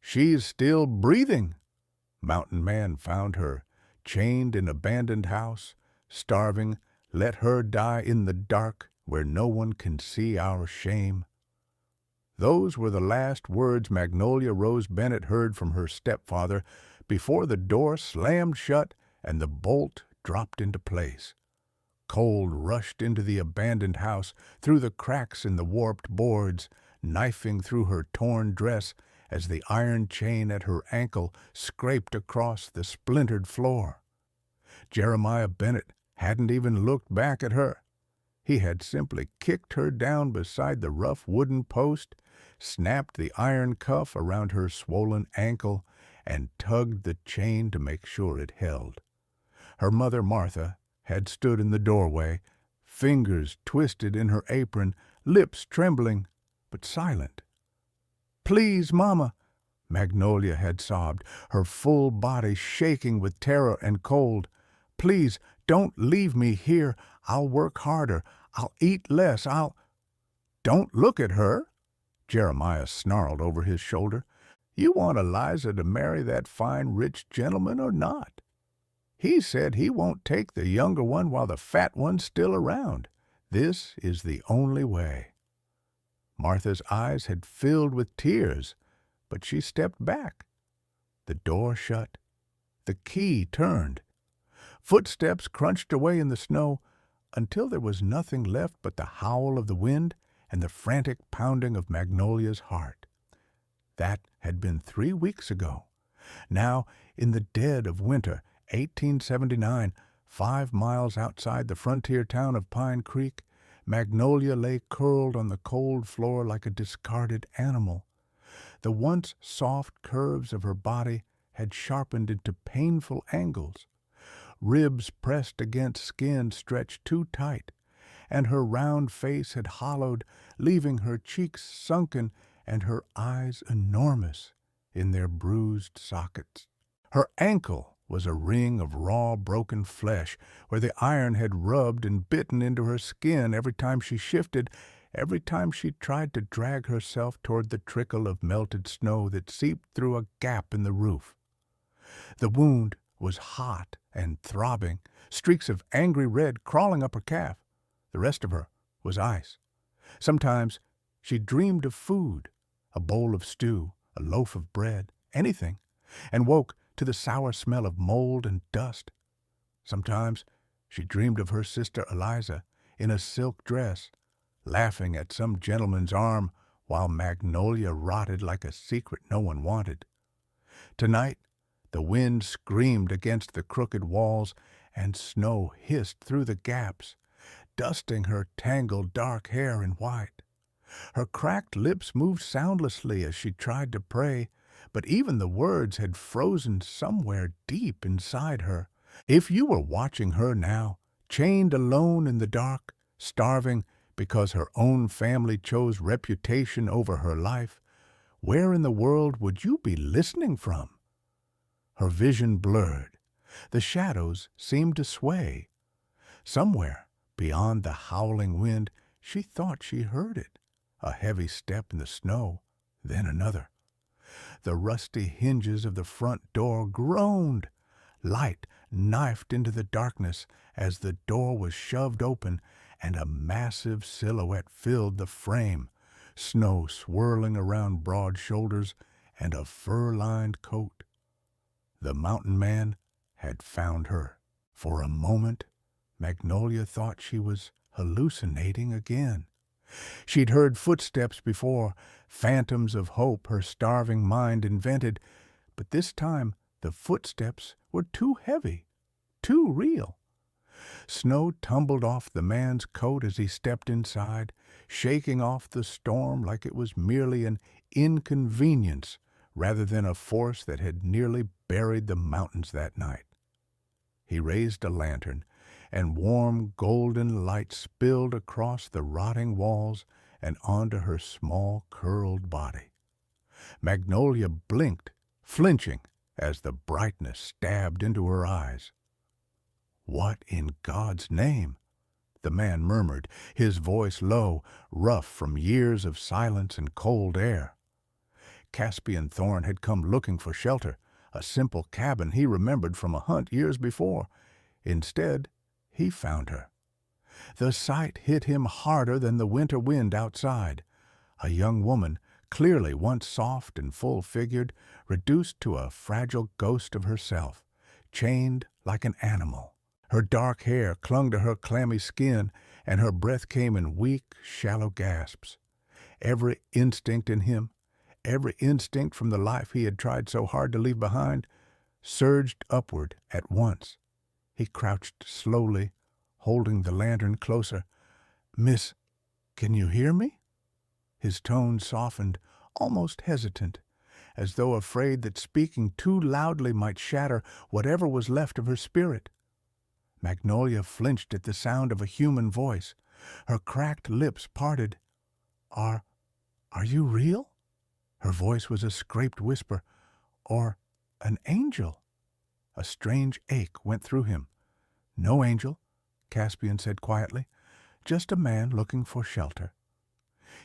She's still breathing. Mountain Man found her, chained in abandoned house, starving. Let her die in the dark where no one can see our shame. Those were the last words Magnolia Rose Bennett heard from her stepfather before the door slammed shut and the bolt dropped into place. Cold rushed into the abandoned house through the cracks in the warped boards, knifing through her torn dress as the iron chain at her ankle scraped across the splintered floor. Jeremiah Bennett hadn't even looked back at her. He had simply kicked her down beside the rough wooden post, snapped the iron cuff around her swollen ankle, and tugged the chain to make sure it held. Her mother, Martha, had stood in the doorway, fingers twisted in her apron, lips trembling, but silent. "Please, Mama," Magnolia had sobbed, her full body shaking with terror and cold. "Please, don't leave me here. I'll work harder. I'll eat less. Don't look at her," Jeremiah snarled over his shoulder. "You want Eliza to marry that fine, rich gentleman or not? He said he won't take the younger one while the fat one's still around. This is the only way." Martha's eyes had filled with tears, but she stepped back. The door shut. The key turned. Footsteps crunched away in the snow until there was nothing left but the howl of the wind and the frantic pounding of Magnolia's heart. That had been 3 weeks ago. Now, in the dead of winter, 1879, 5 miles outside the frontier town of Pine Creek, Magnolia lay curled on the cold floor like a discarded animal. The once soft curves of her body had sharpened into painful angles. Ribs pressed against skin stretched too tight, and her round face had hollowed, leaving her cheeks sunken and her eyes enormous in their bruised sockets. Her ankle was a ring of raw, broken flesh where the iron had rubbed and bitten into her skin every time she shifted, every time she tried to drag herself toward the trickle of melted snow that seeped through a gap in the roof. The wound was hot and throbbing, streaks of angry red crawling up her calf. The rest of her was ice. Sometimes she dreamed of food, a bowl of stew, a loaf of bread, anything, and woke to the sour smell of mold and dust. Sometimes she dreamed of her sister Eliza in a silk dress, laughing at some gentleman's arm while Magnolia rotted like a secret no one wanted. Tonight, the wind screamed against the crooked walls and snow hissed through the gaps, dusting her tangled dark hair in white. Her cracked lips moved soundlessly as she tried to pray, but even the words had frozen somewhere deep inside her. If you were watching her now, chained alone in the dark, starving because her own family chose reputation over her life, where in the world would you be listening from? Her vision blurred. The shadows seemed to sway. Somewhere beyond the howling wind, she thought she heard it. A heavy step in the snow, then another. The rusty hinges of the front door groaned. Light knifed into the darkness as the door was shoved open, and a massive silhouette filled the frame, snow swirling around broad shoulders and a fur-lined coat. The mountain man had found her. For a moment, Magnolia thought she was hallucinating again. She'd heard footsteps before, phantoms of hope her starving mind invented, but this time the footsteps were too heavy, too real. Snow tumbled off the man's coat as he stepped inside, shaking off the storm like it was merely an inconvenience rather than a force that had nearly buried the mountains that night. He raised a lantern, and warm golden light spilled across the rotting walls and onto her small curled body. Magnolia blinked, flinching as the brightness stabbed into her eyes. "What in God's name?" the man murmured, his voice low, rough from years of silence and cold air. Caspian Thorn had come looking for shelter, a simple cabin he remembered from a hunt years before. Instead, he found her. The sight hit him harder than the winter wind outside. A young woman, clearly once soft and full-figured, reduced to a fragile ghost of herself, chained like an animal. Her dark hair clung to her clammy skin, and her breath came in weak, shallow gasps. Every instinct in him, every instinct from the life he had tried so hard to leave behind, surged upward at once. He crouched slowly, holding the lantern closer. "Miss, can you hear me?" His tone softened, almost hesitant, as though afraid that speaking too loudly might shatter whatever was left of her spirit. Magnolia flinched at the sound of a human voice. Her cracked lips parted. Are you real?" Her voice was a scraped whisper. "Or an angel?" A strange ache went through him. "No angel," Caspian said quietly. "Just a man looking for shelter."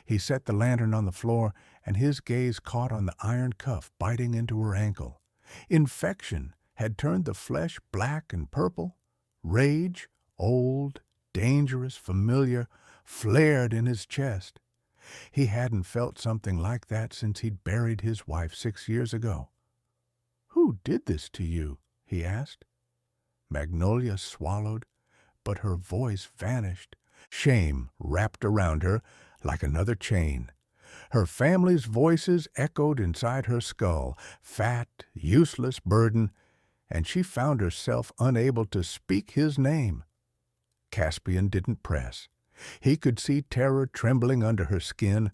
He set the lantern on the floor, and his gaze caught on the iron cuff biting into her ankle. Infection had turned the flesh black and purple. Rage, old, dangerous, familiar, flared in his chest. He hadn't felt something like that since he'd buried his wife 6 years ago. "Who did this to you?" he asked. Magnolia swallowed, but her voice vanished. Shame wrapped around her like another chain. Her family's voices echoed inside her skull, fat, useless burden, and she found herself unable to speak his name. Caspian didn't press. He could see terror trembling under her skin.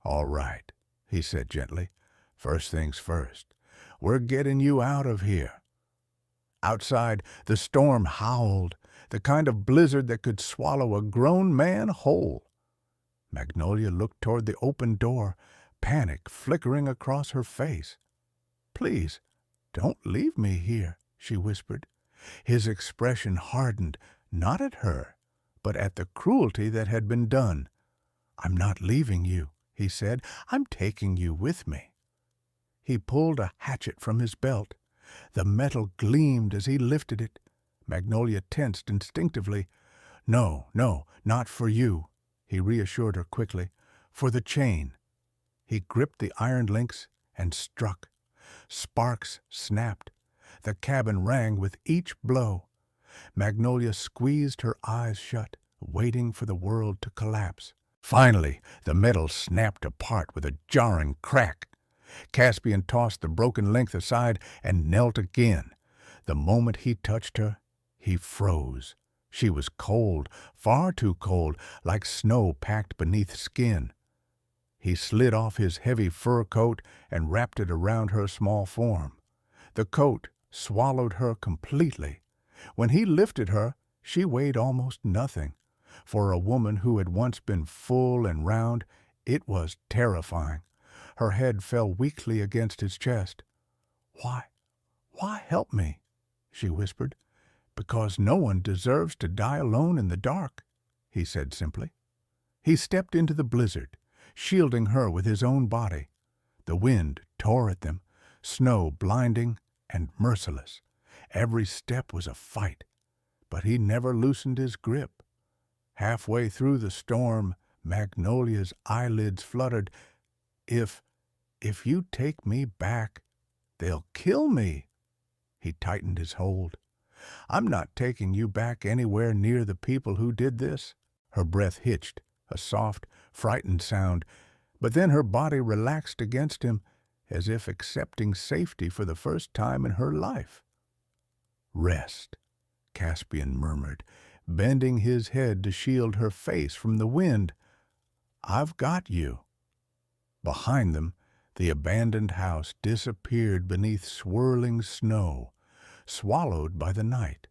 "All right," he said gently. "First things first. We're getting you out of here." Outside, the storm howled, the kind of blizzard that could swallow a grown man whole. Magnolia looked toward the open door, panic flickering across her face. "Please, don't leave me here," she whispered. His expression hardened, not at her, but at the cruelty that had been done. "I'm not leaving you," he said. "I'm taking you with me." He pulled a hatchet from his belt. The metal gleamed as he lifted it. Magnolia tensed instinctively. "No, not for you," he reassured her quickly. "For the chain." He gripped the iron links and struck. Sparks snapped. The cabin rang with each blow. Magnolia squeezed her eyes shut, waiting for the world to collapse. Finally, the metal snapped apart with a jarring crack. Caspian tossed the broken length aside and knelt again. The moment he touched her, he froze. She was cold, far too cold, like snow packed beneath skin. He slid off his heavy fur coat and wrapped it around her small form. The coat swallowed her completely. When he lifted her, she weighed almost nothing. For a woman who had once been full and round, it was terrifying. Her head fell weakly against his chest. Why help me?" she whispered. "Because no one deserves to die alone in the dark," he said simply. He stepped into the blizzard, shielding her with his own body. The wind tore at them, snow blinding and merciless. Every step was a fight, but he never loosened his grip. Halfway through the storm, Magnolia's eyelids fluttered. If you take me back, they'll kill me." He tightened his hold. "I'm not taking you back anywhere near the people who did this." Her breath hitched, a soft, frightened sound, but then her body relaxed against him, as if accepting safety for the first time in her life. "Rest," Caspian murmured, bending his head to shield her face from the wind. "I've got you." Behind them, the abandoned house disappeared beneath swirling snow, swallowed by the night.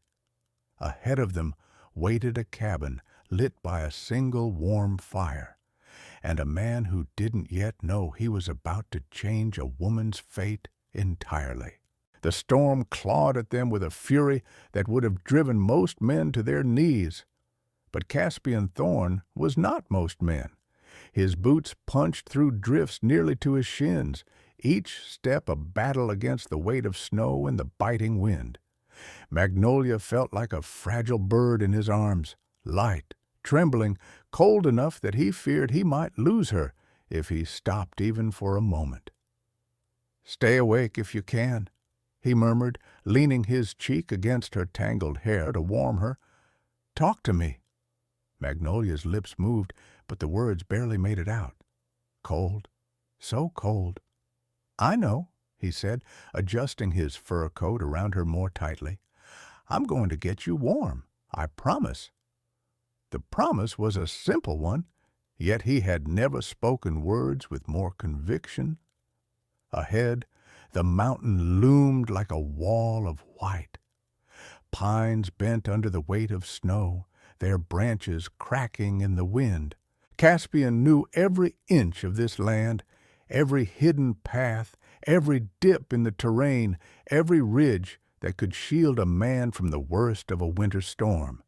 Ahead of them waited a cabin lit by a single warm fire, and a man who didn't yet know he was about to change a woman's fate entirely. The storm clawed at them with a fury that would have driven most men to their knees. But Caspian Thorn was not most men. His boots punched through drifts nearly to his shins, each step a battle against the weight of snow and the biting wind. Magnolia felt like a fragile bird in his arms, light, trembling, cold enough that he feared he might lose her if he stopped even for a moment. "Stay awake if you can," he murmured, leaning his cheek against her tangled hair to warm her. "Talk to me." Magnolia's lips moved, but the words barely made it out. Cold, so cold. "I know," he said, adjusting his fur coat around her more tightly. "I'm going to get you warm, I promise." The promise was a simple one, yet he had never spoken words with more conviction. Ahead, the mountain loomed like a wall of white. Pines bent under the weight of snow, their branches cracking in the wind. Caspian knew every inch of this land, every hidden path, every dip in the terrain, every ridge that could shield a man from the worst of a winter storm.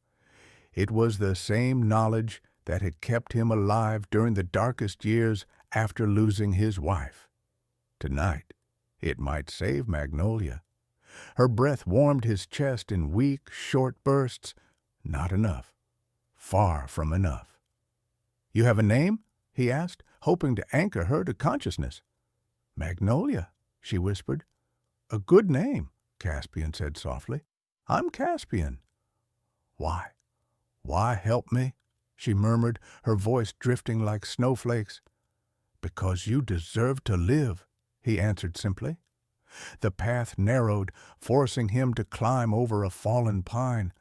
It was the same knowledge that had kept him alive during the darkest years after losing his wife. Tonight, it might save Magnolia. Her breath warmed his chest in weak, short bursts. Not enough. Far from enough. "You have a name?" he asked, hoping to anchor her to consciousness. "Magnolia," she whispered. "A good name," Caspian said softly. "I'm Caspian." "Why? Why help me?" she murmured, her voice drifting like snowflakes. "Because you deserve to live," he answered simply. The path narrowed, forcing him to climb over a fallen pine.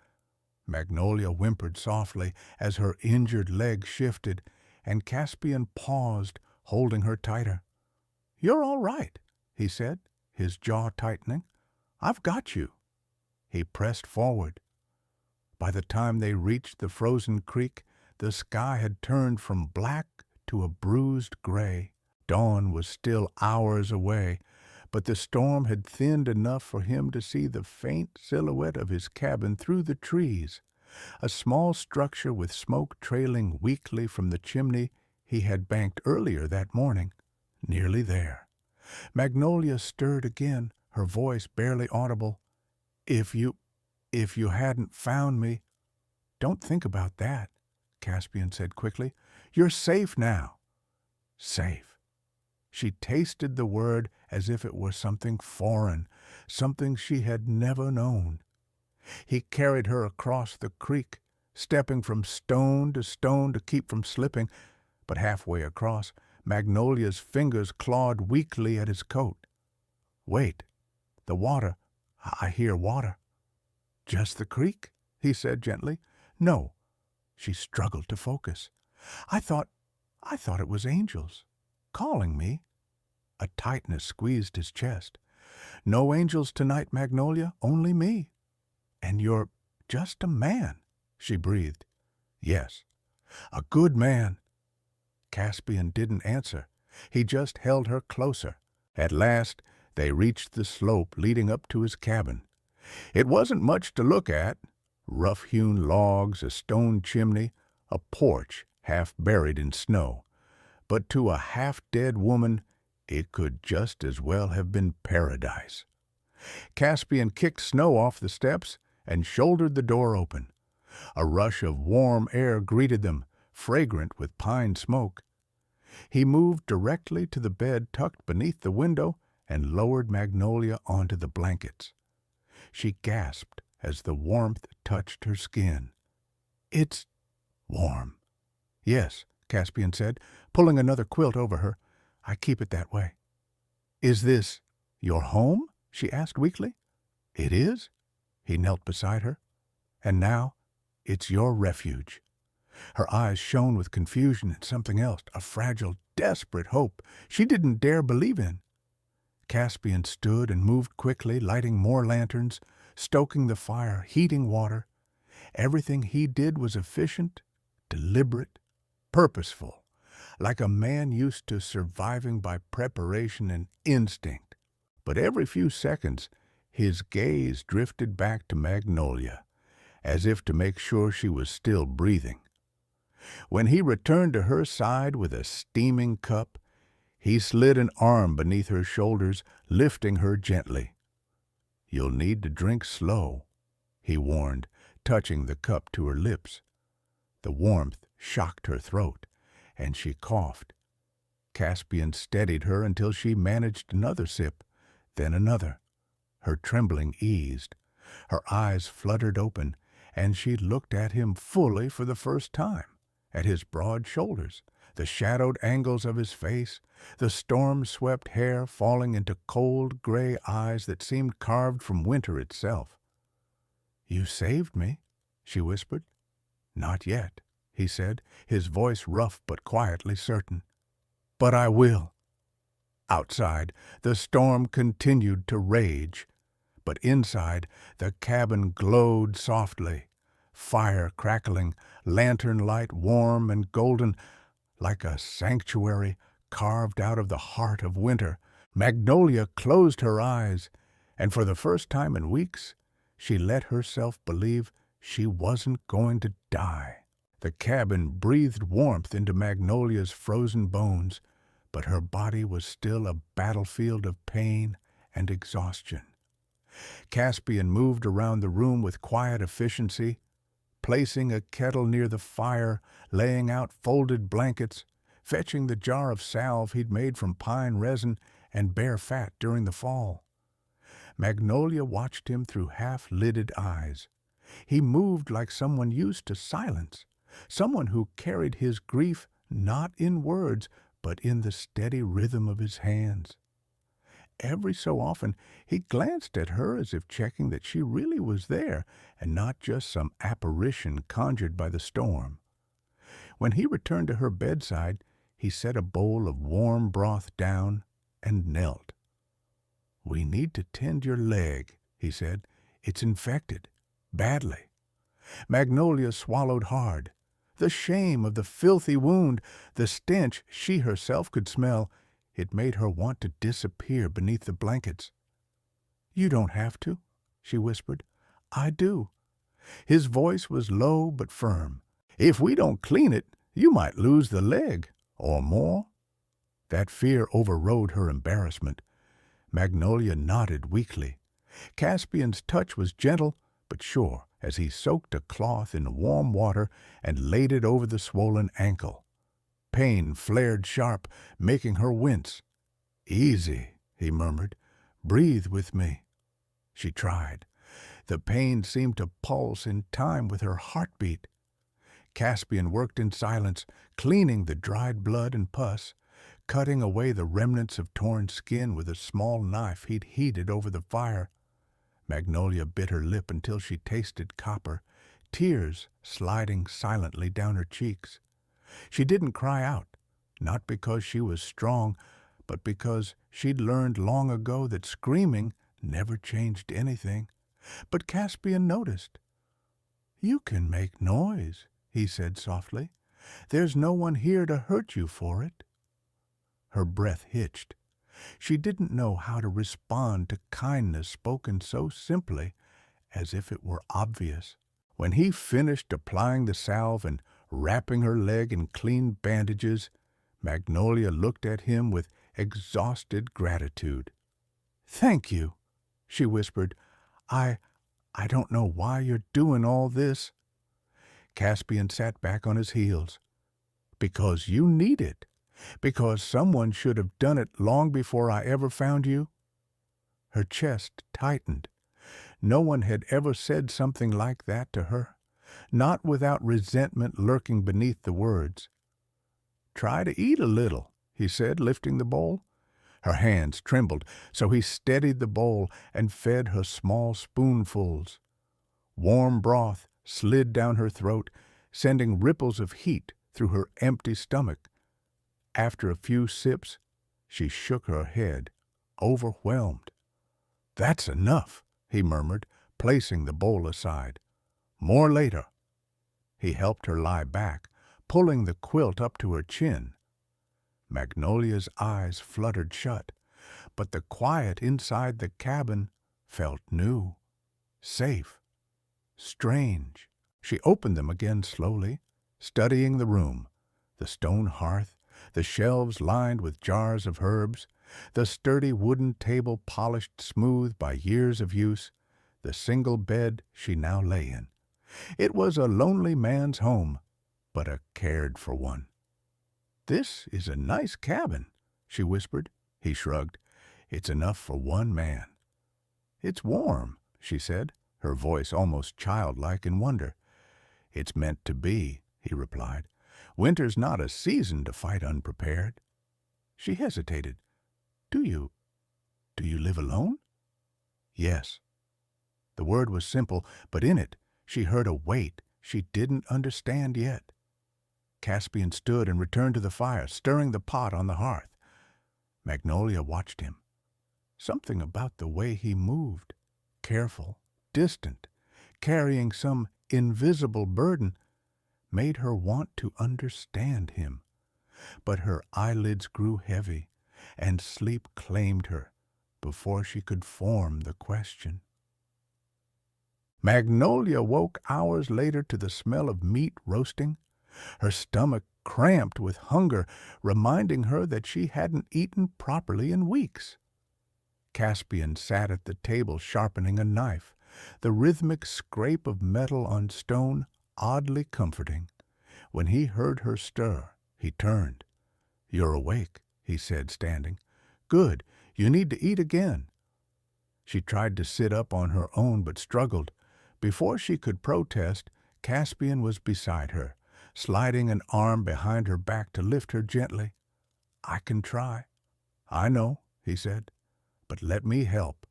Magnolia whimpered softly as her injured leg shifted, and Caspian paused, holding her tighter. "You're all right," he said, his jaw tightening. "I've got you." He pressed forward. By the time they reached the frozen creek, the sky had turned from black to a bruised gray. Dawn was still hours away, but the storm had thinned enough for him to see the faint silhouette of his cabin through the trees, a small structure with smoke trailing weakly from the chimney he had banked earlier that morning. Nearly there. Magnolia stirred again, her voice barely audible. If you hadn't found me—" "Don't think about that," Caspian said quickly. "You're safe now." Safe. She tasted the word as if it were something foreign, something she had never known. He carried her across the creek, stepping from stone to keep from slipping, but halfway across, Magnolia's fingers clawed weakly at his coat. "Wait. The water. I hear water." "Just the creek?" he said gently. "No." She struggled to focus. I thought it was angels. Calling me." A tightness squeezed his chest. "No angels tonight, Magnolia, only me." "And you're just a man," she breathed. "Yes, a good man." Caspian didn't answer. He just held her closer. At last, they reached the slope leading up to his cabin. It wasn't much to look at. Rough-hewn logs, a stone chimney, a porch half buried in snow. But to a half-dead woman, it could just as well have been paradise. Caspian kicked snow off the steps and shouldered the door open. A rush of warm air greeted them, fragrant with pine smoke. He moved directly to the bed tucked beneath the window and lowered Magnolia onto the blankets. She gasped as the warmth touched her skin. "It's warm." "Yes," Caspian said, pulling another quilt over her. "I keep it that way." "Is this your home?" she asked weakly. "It is." He knelt beside her. "And now it's your refuge." Her eyes shone with confusion and something else, a fragile, desperate hope she didn't dare believe in. Caspian stood and moved quickly, lighting more lanterns, stoking the fire, heating water. Everything he did was efficient, deliberate, purposeful, like a man used to surviving by preparation and instinct. But every few seconds, his gaze drifted back to Magnolia, as if to make sure she was still breathing. When he returned to her side with a steaming cup, He slid an arm beneath her shoulders, lifting her gently. "You'll need to drink slow," he warned, touching the cup to her lips. The warmth shocked her throat, and she coughed. Caspian steadied her until she managed another sip, then another. Her trembling eased. Her eyes fluttered open, and she looked at him fully for the first time, at his broad shoulders, the shadowed angles of his face, the storm-swept hair falling into cold gray eyes that seemed carved from winter itself. "You saved me," she whispered. "Not yet," he said, his voice rough but quietly certain. "But I will." Outside, the storm continued to rage, but inside, the cabin glowed softly, fire crackling, lantern light warm and golden, like a sanctuary carved out of the heart of winter. Magnolia closed her eyes, and for the first time in weeks, she let herself believe she wasn't going to die. The cabin breathed warmth into Magnolia's frozen bones, but her body was still a battlefield of pain and exhaustion. Caspian moved around the room with quiet efficiency, placing a kettle near the fire, laying out folded blankets, fetching the jar of salve he'd made from pine resin and bear fat during the fall. Magnolia watched him through half-lidded eyes. He moved like someone used to silence, someone who carried his grief not in words, but in the steady rhythm of his hands. Every so often he glanced at her as if checking that she really was there and not just some apparition conjured by the storm. When he returned to her bedside, he set a bowl of warm broth down and knelt. "We need to tend your leg," he said. "It's infected. Badly." Magnolia swallowed hard. The shame of the filthy wound, the stench she herself could smell, it made her want to disappear beneath the blankets. "You don't have to," she whispered. "I do." His voice was low but firm. "If we don't clean it, you might lose the leg, or more." That fear overrode her embarrassment. Magnolia nodded weakly. Caspian's touch was gentle but sure as he soaked a cloth in warm water and laid it over the swollen ankle. Pain flared sharp, making her wince. "Easy," he murmured. "Breathe with me." She tried. The pain seemed to pulse in time with her heartbeat. Caspian worked in silence, cleaning the dried blood and pus, cutting away the remnants of torn skin with a small knife he'd heated over the fire. Magnolia bit her lip until she tasted copper, tears sliding silently down her cheeks. She didn't cry out, not because she was strong, but because she'd learned long ago that screaming never changed anything. But Caspian noticed. "You can make noise," he said softly. "There's no one here to hurt you for it." Her breath hitched. She didn't know how to respond to kindness spoken so simply, as if it were obvious. When he finished applying the salve and wrapping her leg in clean bandages, Magnolia looked at him with exhausted gratitude. "Thank you," she whispered. I don't know why you're doing all this." Caspian sat back on his heels. "Because you need it. Because someone should have done it long before I ever found you." Her chest tightened. No one had ever said something like that to her, not without resentment lurking beneath the words. "Try to eat a little," he said, lifting the bowl. Her hands trembled, so he steadied the bowl and fed her small spoonfuls. Warm broth slid down her throat, sending ripples of heat through her empty stomach. After a few sips, she shook her head, overwhelmed. "That's enough," he murmured, placing the bowl aside. "More later." He helped her lie back, pulling the quilt up to her chin. Magnolia's eyes fluttered shut, but the quiet inside the cabin felt new, safe, strange. She opened them again slowly, studying the room, the stone hearth, the shelves lined with jars of herbs, the sturdy wooden table polished smooth by years of use, the single bed she now lay in. It was a lonely man's home, but a cared-for one. "This is a nice cabin," she whispered. He shrugged. "It's enough for one man." "It's warm," she said, her voice almost childlike in wonder. "It's meant to be," he replied. "Winter's not a season to fight unprepared." She hesitated. Do you live alone?" "Yes." The word was simple, but in it she heard a weight she didn't understand yet. Caspian stood and returned to the fire, stirring the pot on the hearth. Magnolia watched him. Something about the way he moved, careful, distant, carrying some invisible burden, made her want to understand him. But her eyelids grew heavy, and sleep claimed her before she could form the question. Magnolia woke hours later to the smell of meat roasting, her stomach cramped with hunger, reminding her that she hadn't eaten properly in weeks. Caspian sat at the table sharpening a knife, the rhythmic scrape of metal on stone oddly comforting. When he heard her stir, he turned. "You're awake," he said, standing. "Good. You need to eat again." She tried to sit up on her own, but struggled. Before she could protest, Caspian was beside her, sliding an arm behind her back to lift her gently. "I can try." "I know," he said, "but let me help."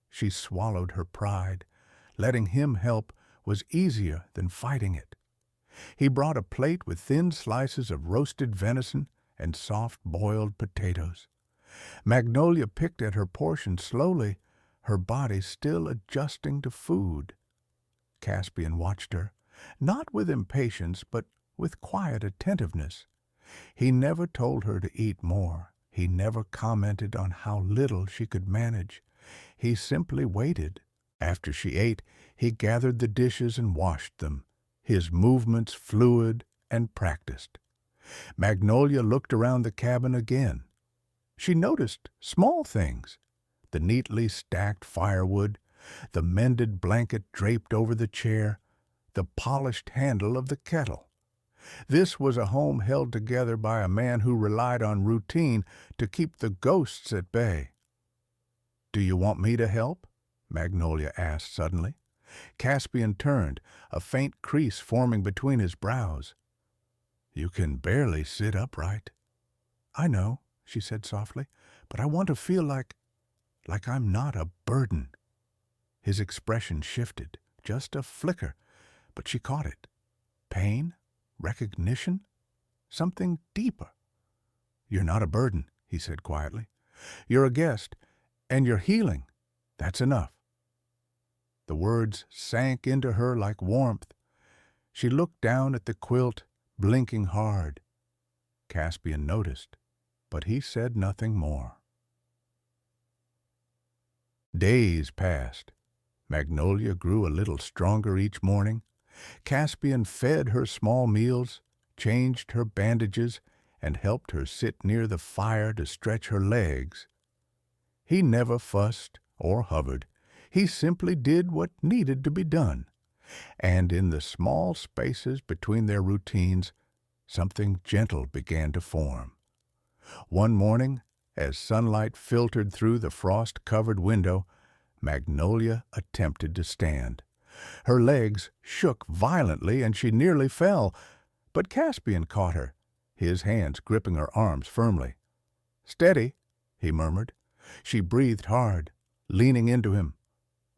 She swallowed her pride. Letting him help was easier than fighting it. He brought a plate with thin slices of roasted venison and soft-boiled potatoes. Magnolia picked at her portion slowly, her body still adjusting to food. Caspian watched her, not with impatience, but with quiet attentiveness. He never told her to eat more. He never commented on how little she could manage. He simply waited. After she ate, he gathered the dishes and washed them, his movements fluid and practiced. Magnolia looked around the cabin again. She noticed small things: the neatly stacked firewood, the mended blanket draped over the chair, the polished handle of the kettle. This was a home held together by a man who relied on routine to keep the ghosts at bay. "Do you want me to help?" Magnolia asked suddenly. Caspian turned, a faint crease forming between his brows. "You can barely sit upright." "I know," she said softly, "but I want to feel like I'm not a burden." His expression shifted, just a flicker, but she caught it. Pain? Recognition? Something deeper. "You're not a burden," he said quietly. "You're a guest, and you're healing. That's enough." The words sank into her like warmth. She looked down at the quilt, blinking hard. Caspian noticed, but he said nothing more. Days passed. Magnolia grew a little stronger each morning. Caspian fed her small meals, changed her bandages, and helped her sit near the fire to stretch her legs. He never fussed or hovered. He simply did what needed to be done. And in the small spaces between their routines, something gentle began to form. One morning, as sunlight filtered through the frost-covered window, Magnolia attempted to stand. Her legs shook violently and she nearly fell, but Caspian caught her, his hands gripping her arms firmly. "Steady," he murmured. She breathed hard, leaning into him.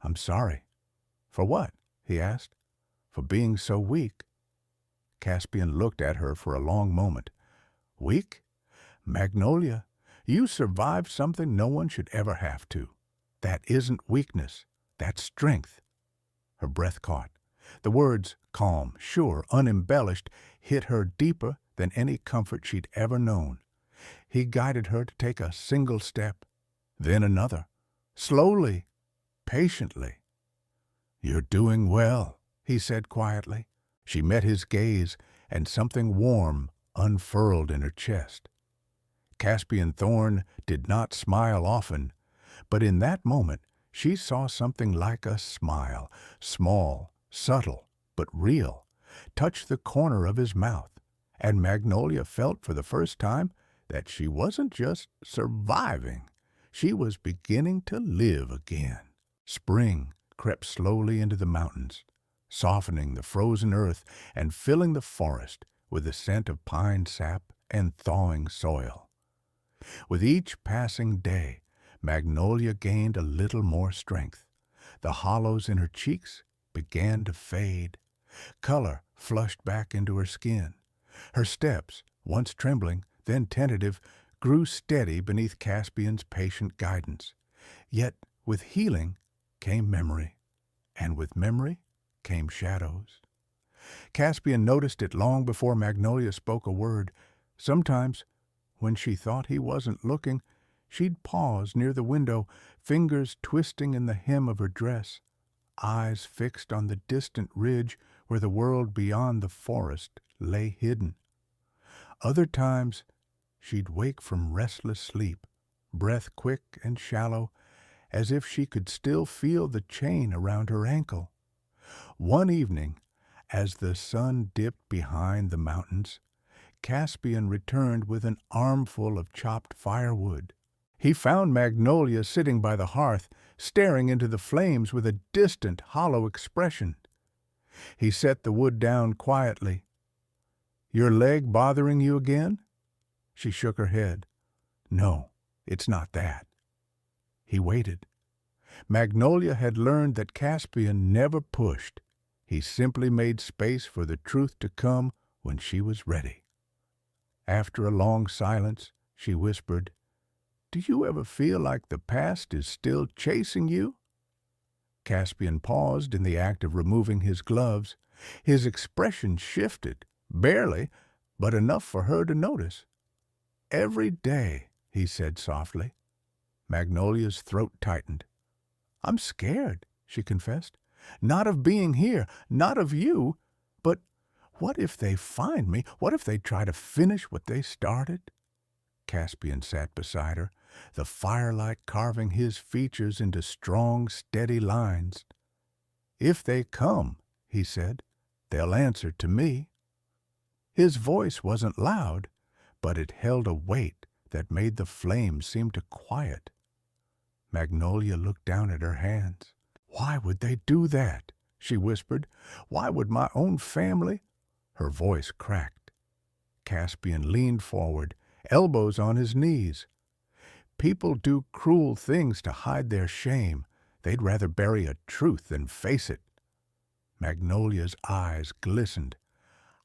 "I'm sorry." "For what?" he asked. "For being so weak." Caspian looked at her for a long moment. "Weak? Magnolia, you survived something no one should ever have to. That isn't weakness. That's strength." Her breath caught. The words, calm, sure, unembellished, hit her deeper than any comfort she'd ever known. He guided her to take a single step, then another, slowly, patiently. "You're doing well," he said quietly. She met his gaze, and something warm, unfurled in her chest. Caspian Thorn did not smile often, but in that moment she saw something like a smile, small, subtle, but real, touch the corner of his mouth, and Magnolia felt for the first time that she wasn't just surviving, she was beginning to live again. Spring crept slowly into the mountains, softening the frozen earth and filling the forest with the scent of pine sap and thawing soil. With each passing day, Magnolia gained a little more strength. The hollows in her cheeks began to fade. Color flushed back into her skin. Her steps, once trembling, then tentative, grew steady beneath Caspian's patient guidance. Yet with healing came memory, and with memory came shadows. Caspian noticed it long before Magnolia spoke a word. Sometimes, when she thought he wasn't looking, she'd pause near the window, fingers twisting in the hem of her dress, eyes fixed on the distant ridge where the world beyond the forest lay hidden. Other times, she'd wake from restless sleep, breath quick and shallow, as if she could still feel the chain around her ankle. One evening, as the sun dipped behind the mountains, Caspian returned with an armful of chopped firewood. He found Magnolia sitting by the hearth, staring into the flames with a distant, hollow expression. He set the wood down quietly. "Your leg bothering you again?" She shook her head. "No, it's not that." He waited. Magnolia had learned that Caspian never pushed. He simply made space for the truth to come when she was ready. After a long silence, she whispered, "Do you ever feel like the past is still chasing you?" Caspian paused in the act of removing his gloves. His expression shifted, barely, but enough for her to notice. "Every day," he said softly. Magnolia's throat tightened. "I'm scared," she confessed. "Not of being here, not of you, but what if they find me? What if they try to finish what they started?" Caspian sat beside her, the firelight carving his features into strong, steady lines. "If they come," he said, "they'll answer to me." His voice wasn't loud, but it held a weight that made the flames seem to quiet. Magnolia looked down at her hands. "Why would they do that?" she whispered. "Why would my own family—" Her voice cracked. Caspian leaned forward, elbows on his knees. "People do cruel things to hide their shame. They'd rather bury a truth than face it." Magnolia's eyes glistened.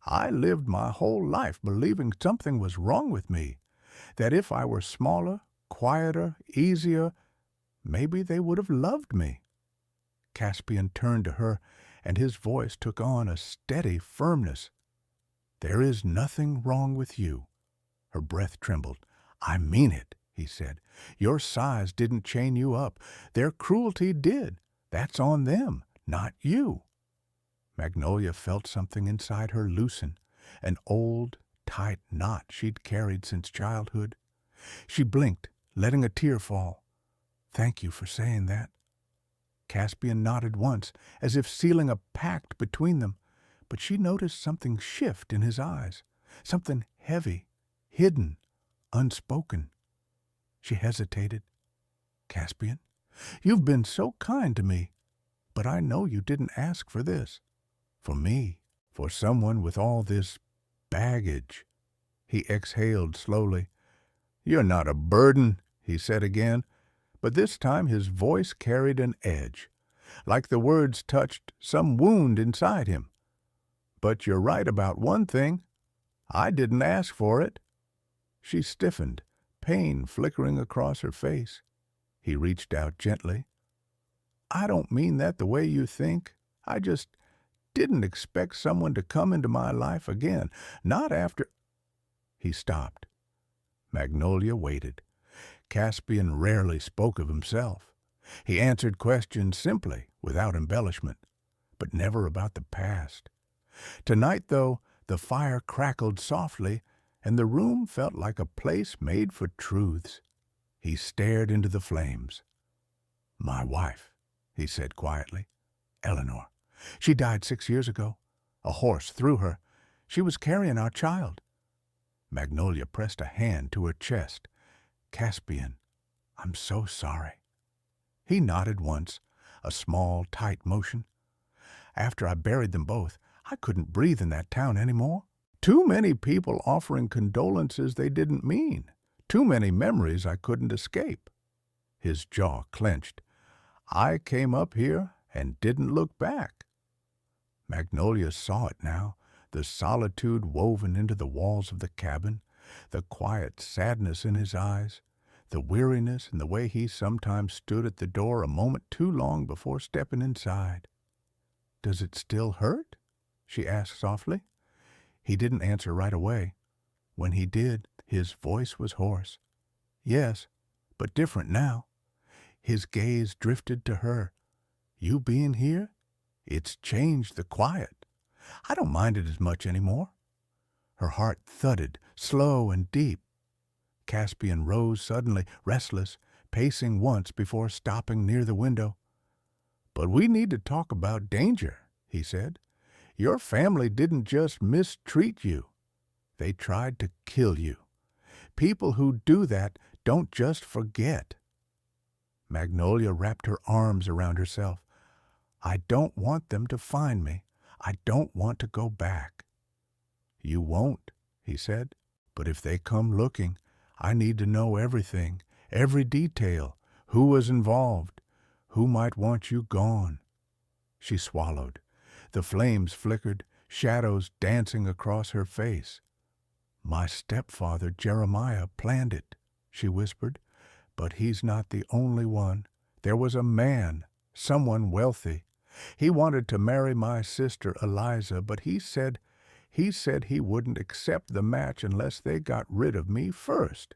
"I lived my whole life believing something was wrong with me, that if I were smaller, quieter, easier, maybe they would have loved me." Caspian turned to her, and his voice took on a steady firmness. "There is nothing wrong with you." Her breath trembled. "I mean it," he said. "Your size didn't chain you up. Their cruelty did. That's on them, not you." Magnolia felt something inside her loosen, an old, tight knot she'd carried since childhood. She blinked, letting a tear fall. "Thank you for saying that." Caspian nodded once, as if sealing a pact between them, but she noticed something shift in his eyes, something heavy, hidden, unspoken. She hesitated. "Caspian, you've been so kind to me, but I know you didn't ask for this. For me, for someone with all this baggage." He exhaled slowly. "You're not a burden," he said again, but this time his voice carried an edge, like the words touched some wound inside him. "But you're right about one thing. I didn't ask for it." She stiffened, pain flickering across her face. He reached out gently. "I don't mean that the way you think. I just didn't expect someone to come into my life again. Not after—" He stopped. Magnolia waited. Caspian rarely spoke of himself. He answered questions simply, without embellishment, but never about the past. Tonight, though, the fire crackled softly, and the room felt like a place made for truths. He stared into the flames. "My wife," he said quietly. "Eleanor. She died 6 years ago. A horse threw her. She was carrying our child." Magnolia pressed a hand to her chest. "Caspian, I'm so sorry." He nodded once, a small, tight motion. "After I buried them both, I couldn't breathe in that town anymore. Too many people offering condolences they didn't mean. Too many memories I couldn't escape." His jaw clenched. "I came up here and didn't look back." Magnolia saw it now, the solitude woven into the walls of the cabin, the quiet sadness in his eyes, the weariness in the way he sometimes stood at the door a moment too long before stepping inside. "Does it still hurt?" she asked softly. He didn't answer right away. When he did, his voice was hoarse. "Yes, but different now." His gaze drifted to her. "You being here? It's changed the quiet. I don't mind it as much anymore." Her heart thudded, slow and deep. Caspian rose suddenly, restless, pacing once before stopping near the window. "But we need to talk about danger," he said. "Your family didn't just mistreat you. They tried to kill you. People who do that don't just forget." Magnolia wrapped her arms around herself. "I don't want them to find me. I don't want to go back." "You won't," he said. "But if they come looking, I need to know everything, every detail, who was involved, who might want you gone." She swallowed. The flames flickered, shadows dancing across her face. "My stepfather, Jeremiah, planned it," she whispered. "But he's not the only one. There was a man, someone wealthy. He wanted to marry my sister Eliza, but he said he wouldn't accept the match unless they got rid of me first."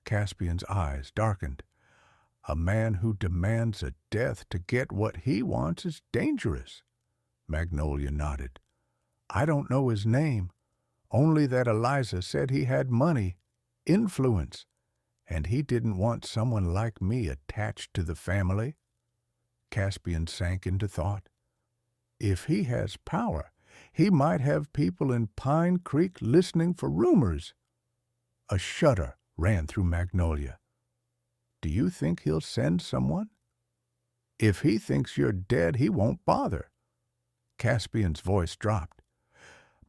Caspian's eyes darkened. "A man who demands a death to get what he wants is dangerous." Magnolia nodded. "I don't know his name, only that Eliza said he had money, influence, and he didn't want someone like me attached to the family." Caspian sank into thought. "If he has power, he might have people in Pine Creek listening for rumors." A shudder ran through Magnolia. "Do you think he'll send someone?" "If he thinks you're dead, he won't bother." Caspian's voice dropped.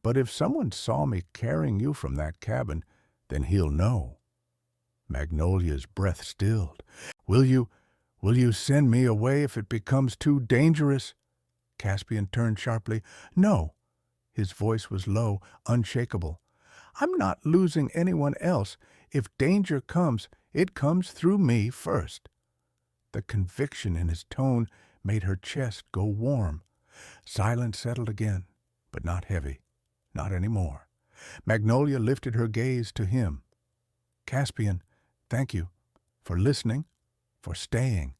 "But if someone saw me carrying you from that cabin, then he'll know." Magnolia's breath stilled. Will you send me away if it becomes too dangerous?" Caspian turned sharply. "No." His voice was low, unshakable. "I'm not losing anyone else. If danger comes, it comes through me first." The conviction in his tone made her chest go warm. Silence settled again, but not heavy. Not anymore. Magnolia lifted her gaze to him. "Caspian, thank you for listening, for staying."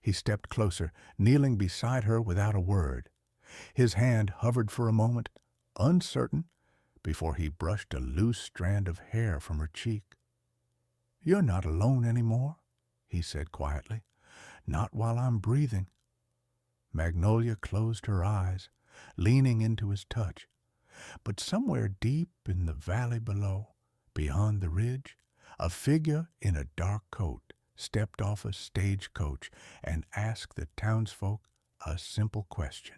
He stepped closer, kneeling beside her without a word. His hand hovered for a moment, uncertain, before he brushed a loose strand of hair from her cheek. "You're not alone anymore," he said quietly. "Not while I'm breathing." Magnolia closed her eyes, leaning into his touch. But somewhere deep in the valley below, beyond the ridge, a figure in a dark coat stepped off a stagecoach and asked the townsfolk a simple question.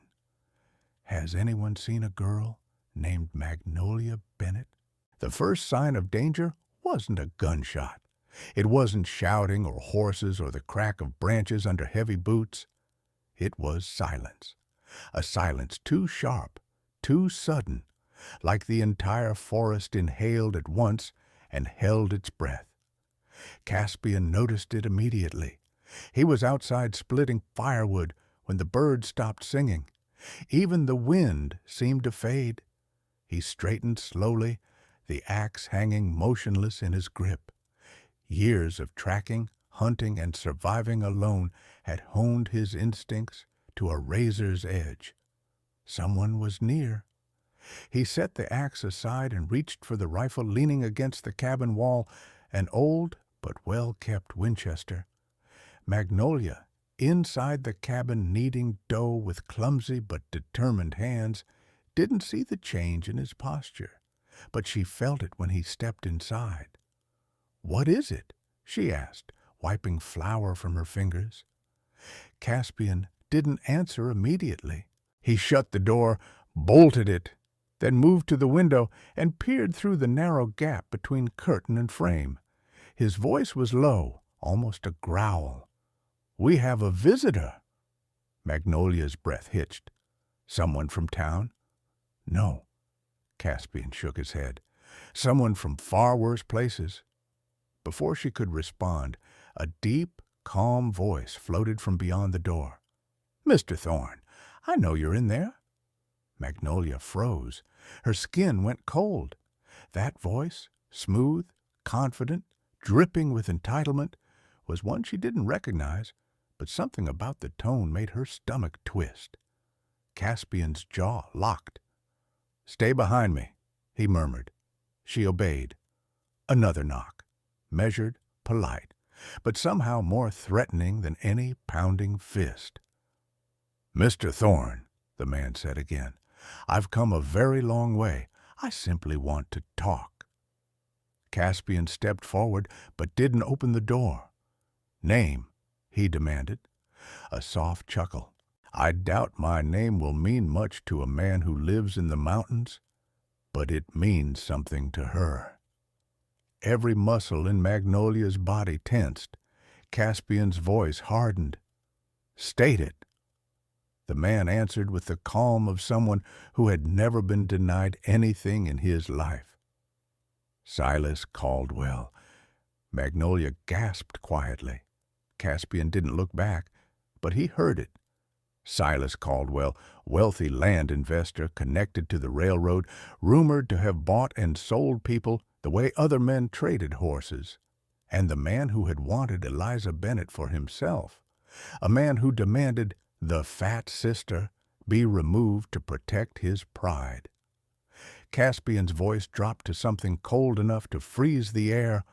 "Has anyone seen a girl named Magnolia Bennett?" The first sign of danger wasn't a gunshot. It wasn't shouting or horses or the crack of branches under heavy boots. It was silence. A silence too sharp, too sudden, like the entire forest inhaled at once and held its breath. Caspian noticed it immediately. He was outside splitting firewood when the birds stopped singing. Even the wind seemed to fade. He straightened slowly, the axe hanging motionless in his grip. Years of tracking, hunting, and surviving alone had honed his instincts to a razor's edge. Someone was near. He set the axe aside and reached for the rifle leaning against the cabin wall, an old but well-kept Winchester. Magnolia, inside the cabin kneading dough with clumsy but determined hands, didn't see the change in his posture, but she felt it when he stepped inside. "What is it?" she asked, wiping flour from her fingers. Caspian didn't answer immediately. He shut the door, bolted it, then moved to the window and peered through the narrow gap between curtain and frame. His voice was low, almost a growl. "We have a visitor." Magnolia's breath hitched. "Someone from town?" "No." Caspian shook his head. "Someone from far worse places." Before she could respond, a deep, calm voice floated from beyond the door. "Mr. Thorne, I know you're in there." Magnolia froze. Her skin went cold. That voice, smooth, confident, dripping with entitlement, was one she didn't recognize, but something about the tone made her stomach twist. Caspian's jaw locked. "Stay behind me," he murmured. She obeyed. Another knock. Measured, polite, but somehow more threatening than any pounding fist. "Mr. Thorne," the man said again, "I've come a very long way. I simply want to talk." Caspian stepped forward, but didn't open the door. "Name?" he demanded. A soft chuckle. "I doubt my name will mean much to a man who lives in the mountains, but it means something to her." Every muscle in Magnolia's body tensed. Caspian's voice hardened. "State it." The man answered with the calm of someone who had never been denied anything in his life. "Silas Caldwell." Magnolia gasped quietly. Caspian didn't look back, but he heard it. Silas Caldwell, wealthy land investor connected to the railroad, rumored to have bought and sold people the way other men traded horses, and the man who had wanted Eliza Bennet for himself, a man who demanded the fat sister be removed to protect his pride. Caspian's voice dropped to something cold enough to freeze the air.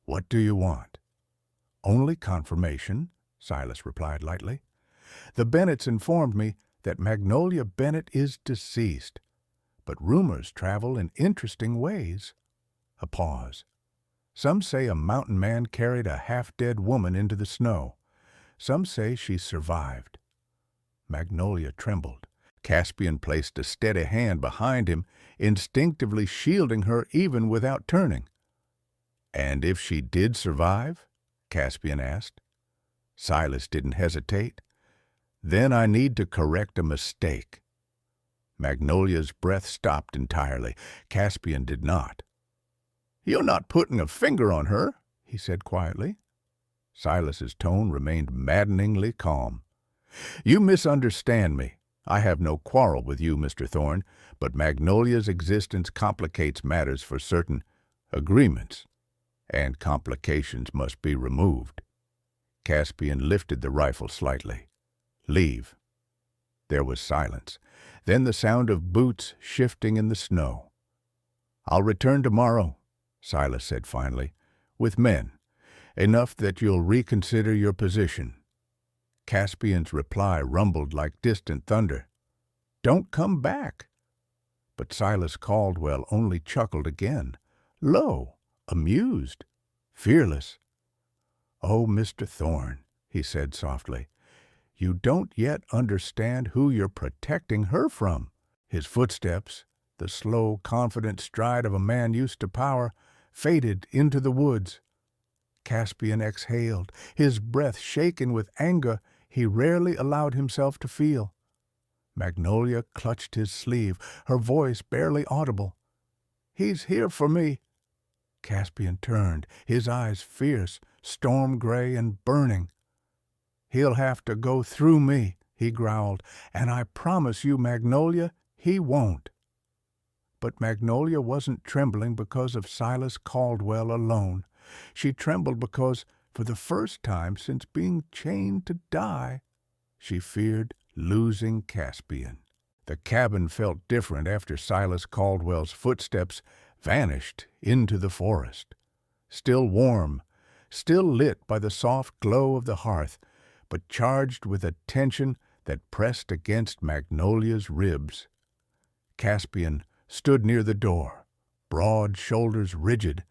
"What do you want?" "Only confirmation," Silas replied lightly. "The Bennets informed me that Magnolia Bennet is deceased, but rumors travel in interesting ways." A pause. "Some say a mountain man carried a half-dead woman into the snow. Some say she survived." Magnolia trembled. Caspian placed a steady hand behind him, instinctively shielding her even without turning. "And if she did survive?" Caspian asked. Silas didn't hesitate. "Then I need to correct a mistake." Magnolia's breath stopped entirely. Caspian did not. "You're not putting a finger on her," he said quietly. Silas's tone remained maddeningly calm. "You misunderstand me. I have no quarrel with you, Mr. Thorne, but Magnolia's existence complicates matters for certain agreements, and complications must be removed." Caspian lifted the rifle slightly. "Leave." There was silence, then the sound of boots shifting in the snow. "I'll return tomorrow," Silas said finally, "with men, enough that you'll reconsider your position." Caspian's reply rumbled like distant thunder. "Don't come back." But Silas Caldwell only chuckled again, low, amused, fearless. "Oh, Mr. Thorne," he said softly, "you don't yet understand who you're protecting her from." His footsteps, the slow, confident stride of a man used to power, faded into the woods. Caspian exhaled, his breath shaken with anger he rarely allowed himself to feel. Magnolia clutched his sleeve, her voice barely audible. "He's here for me." Caspian turned, his eyes fierce, storm-gray and burning. "He'll have to go through me," he growled, "and I promise you, Magnolia, he won't." But Magnolia wasn't trembling because of Silas Caldwell alone. She trembled because, for the first time since being chained to die, she feared losing Caspian. The cabin felt different after Silas Caldwell's footsteps vanished into the forest. Still warm, still lit by the soft glow of the hearth, but charged with a tension that pressed against Magnolia's ribs. Caspian stood near the door, broad shoulders rigid,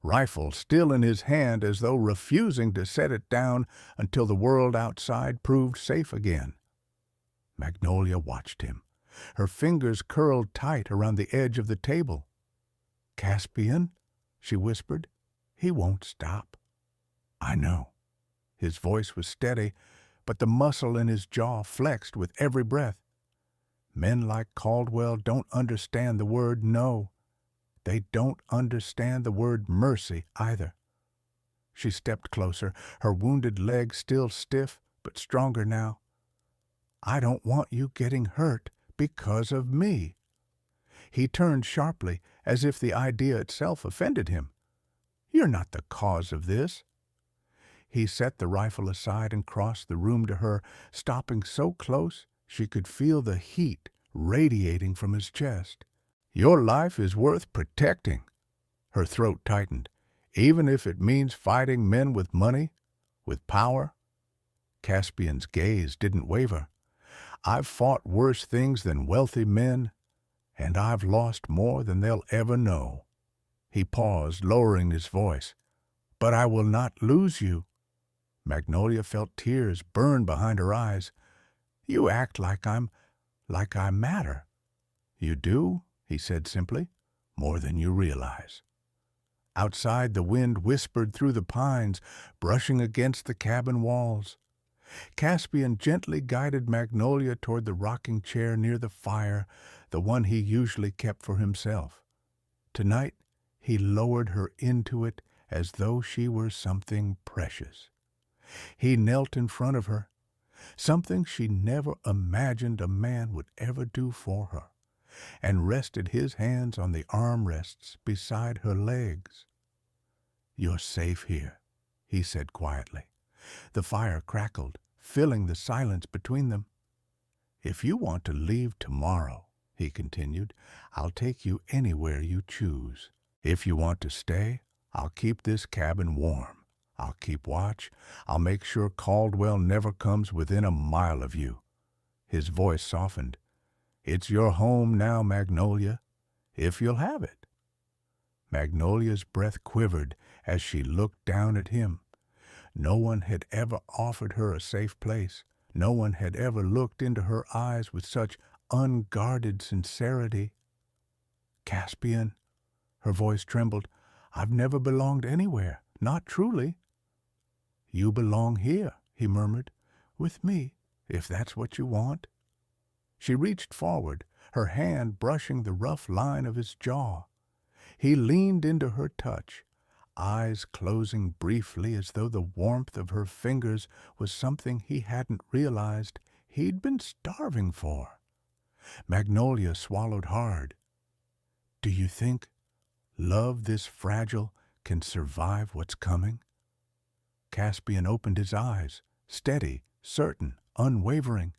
rifle still in his hand as though refusing to set it down until the world outside proved safe again. Magnolia watched him, her fingers curled tight around the edge of the table. "Caspian," she whispered, "he won't stop." "I know." His voice was steady, but the muscle in his jaw flexed with every breath. Men like Caldwell don't understand the word no. They don't understand the word mercy either. She stepped closer, her wounded leg still stiff, but stronger now. "I don't want you getting hurt because of me." He turned sharply, as if the idea itself offended him. "You're not the cause of this." He set the rifle aside and crossed the room to her, stopping so close she could feel the heat radiating from his chest. "Your life is worth protecting." Her throat tightened. "Even if it means fighting men with money, with power." Caspian's gaze didn't waver. "I've fought worse things than wealthy men, and I've lost more than they'll ever know." He paused, lowering his voice. "But I will not lose you." Magnolia felt tears burn behind her eyes. "You act like I matter." "You do," he said simply, "more than you realize." Outside, the wind whispered through the pines, brushing against the cabin walls. Caspian gently guided Magnolia toward the rocking chair near the fire, the one he usually kept for himself. Tonight, he lowered her into it as though she were something precious. He knelt in front of her, something she never imagined a man would ever do for her, and rested his hands on the armrests beside her legs. "You're safe here," he said quietly. The fire crackled, filling the silence between them. "If you want to leave tomorrow," he continued, "I'll take you anywhere you choose. If you want to stay, I'll keep this cabin warm. I'll keep watch. I'll make sure Caldwell never comes within a mile of you." His voice softened. "It's your home now, Magnolia, if you'll have it." Magnolia's breath quivered as she looked down at him. No one had ever offered her a safe place. No one had ever looked into her eyes with such unguarded sincerity. "Caspian," her voice trembled, "I've never belonged anywhere, not truly." "You belong here," he murmured, "with me, if that's what you want." She reached forward, her hand brushing the rough line of his jaw. He leaned into her touch, eyes closing briefly as though the warmth of her fingers was something he hadn't realized he'd been starving for. Magnolia swallowed hard. "Do you think love this fragile can survive what's coming?" Caspian opened his eyes, steady, certain, unwavering.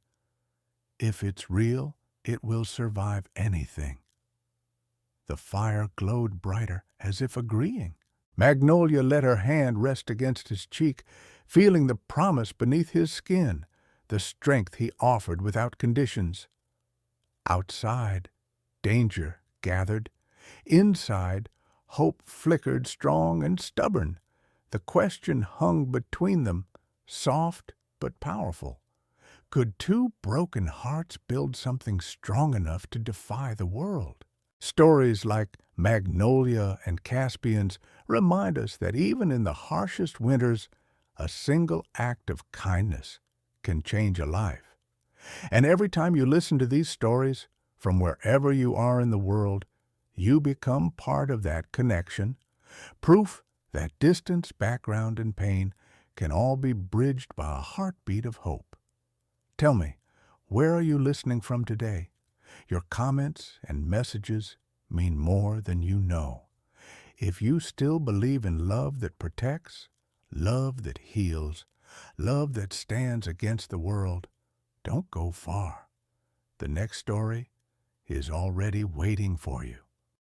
"If it's real, it will survive anything." The fire glowed brighter, as if agreeing. Magnolia let her hand rest against his cheek, feeling the promise beneath his skin, the strength he offered without conditions. Outside, danger gathered. Inside, hope flickered strong and stubborn. The question hung between them, soft but powerful. Could two broken hearts build something strong enough to defy the world? Stories like Magnolia and Caspian's remind us that even in the harshest winters, a single act of kindness can change a life. And every time you listen to these stories, from wherever you are in the world, you become part of that connection, proof that distance, background, and pain can all be bridged by a heartbeat of hope. Tell me, where are you listening from today? Your comments and messages mean more than you know. If you still believe in love that protects, love that heals, love that stands against the world, don't go far. The next story is already waiting for you.